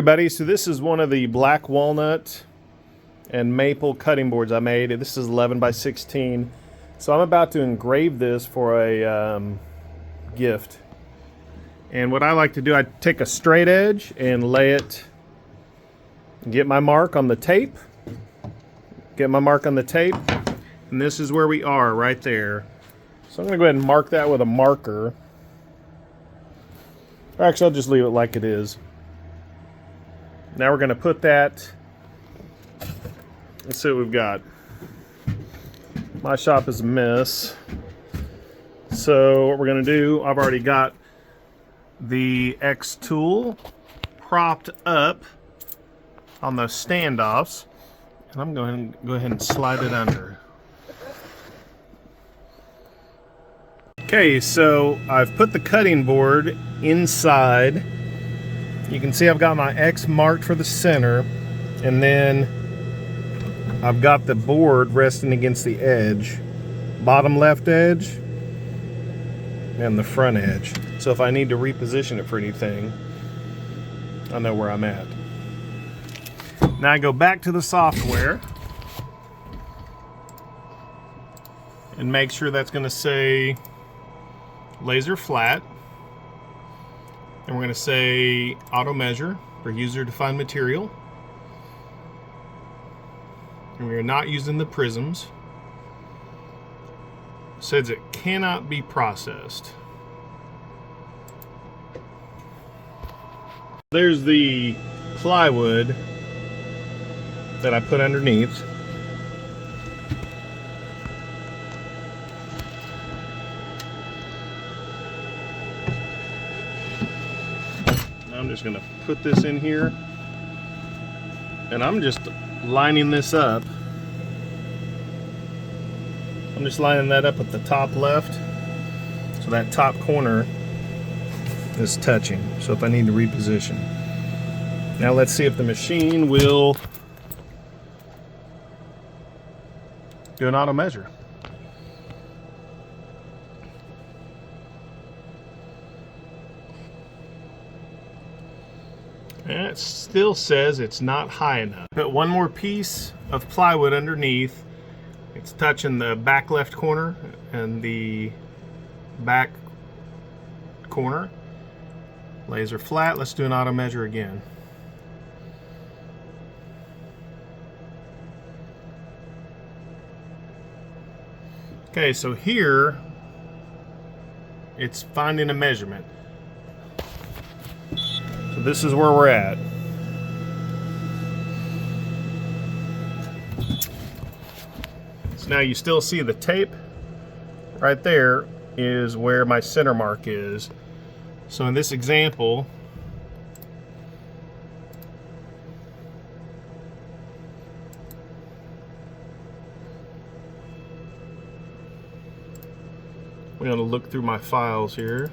Everybody, so this is one of the black walnut and maple cutting boards I made. This is 11 by 16. So I'm about to engrave this for a gift. And what I like to do, I take a straight edge and lay it, get my mark on the tape, and this is where we are right there. So I'm going to go ahead and mark that with a marker. Or actually, I'll just leave it like it is. Now we're going to put that, let's see what we've got. My shop is a mess. So what we're going to do, I've already got the X tool propped up on those standoffs, and I'm going to go ahead and slide it under. Okay, so I've put the cutting board inside. You can see I've got my X marked for the center, and then I've got the board resting against the edge, bottom left edge and the front edge. So if I need to reposition it for anything, I know where I'm at. Now I go back to the software and make sure that's going to say laser flat. And we're going to say auto measure for user defined material. And we are not using the prisms. It says it cannot be processed. There's the plywood that I put underneath. I'm just going to put this in here, and I'm just lining this up. I'm just lining that up at the top left, so that top corner is touching. So if I need to reposition. Now let's see if the machine will do an auto measure. And it still says it's not high enough. Put one more piece of plywood underneath. It's touching the back left corner and the back corner. Laser flat. Let's do an auto measure again. Okay, so here it's finding a measurement. So this is where we're at. So now you still see the tape. Right there is where my center mark is. So in this example, we're going to look through my files here.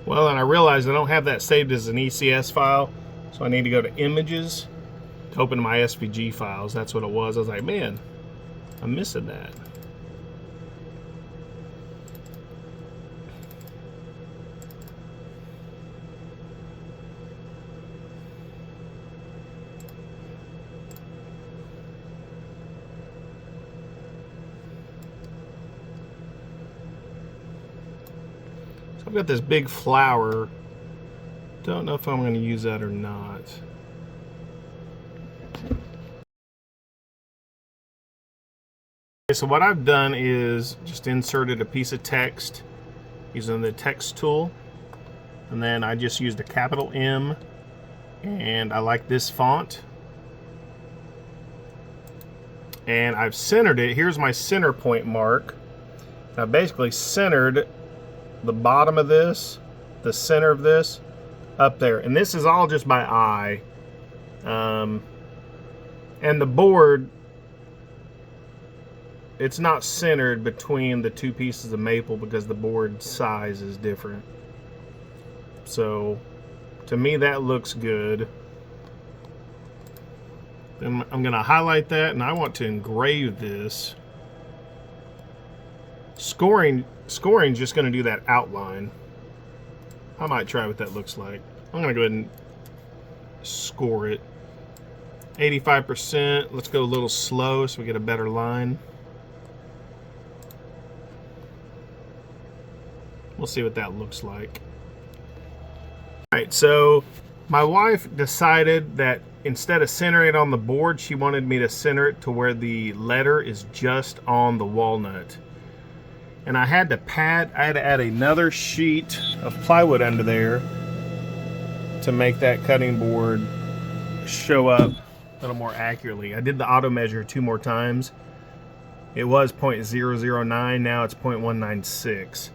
Well, and I realized I don't have that saved as an ECS file, so I need to go to Images to open my SVG files. That's what it was. I was like, man, I'm missing that. I've got this big flower. Don't know if I'm going to use that or not. Okay, so what I've done is just inserted a piece of text using the text tool. And then I just used a capital M, and I like this font. And I've centered it. Here's my center point mark. I basically centered the bottom of this, the center of this, up there. And this is all just by eye. And the board, it's not centered between the two pieces of maple because the board size is different. So to me that looks good. Then I'm going to highlight that, and I want to engrave this. Scoring just going to do that outline. I might try what that looks like. I'm going to go ahead and score it. 85%. Let's go a little slow so we get a better line. We'll see what that looks like. All right, so my wife decided that instead of centering it on the board, she wanted me to center it to where the letter is just on the walnut. And I had to add another sheet of plywood under there to make that cutting board show up a little more accurately. I did the auto measure 2 more times. It was 0.009, now it's 0.196.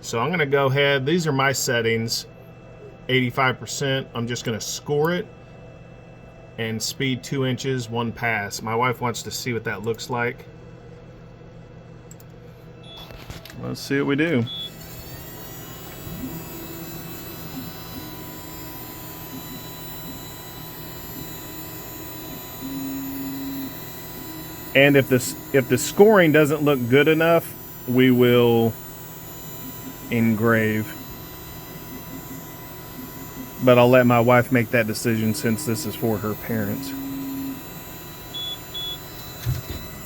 So I'm gonna go ahead, these are my settings, 85%. I'm just gonna score it and speed 2 inches, 1 pass. My wife wants to see what that looks like. Let's see what we do. And if the scoring doesn't look good enough, we will engrave. But I'll let my wife make that decision since this is for her parents.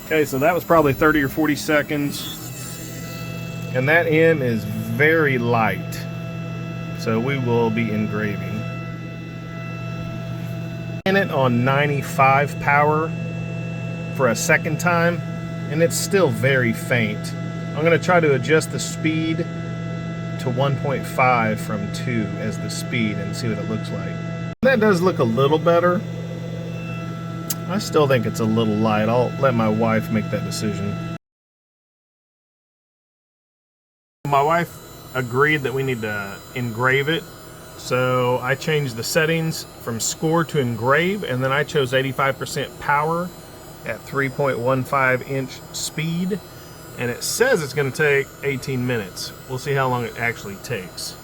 Okay, so that was probably 30 or 40 seconds. And that M is very light. So we will be engraving. In it on 95 power for a second time, and it's still very faint. I'm going to try to adjust the speed to 1.5 from 2 as the speed and see what it looks like. That does look a little better. I still think it's a little light. I'll let my wife make that decision. My wife agreed that we need to engrave it, so I changed the settings from score to engrave, and then I chose 85% power at 3.15 inch speed, and it says it's going to take 18 minutes. We'll see how long it actually takes.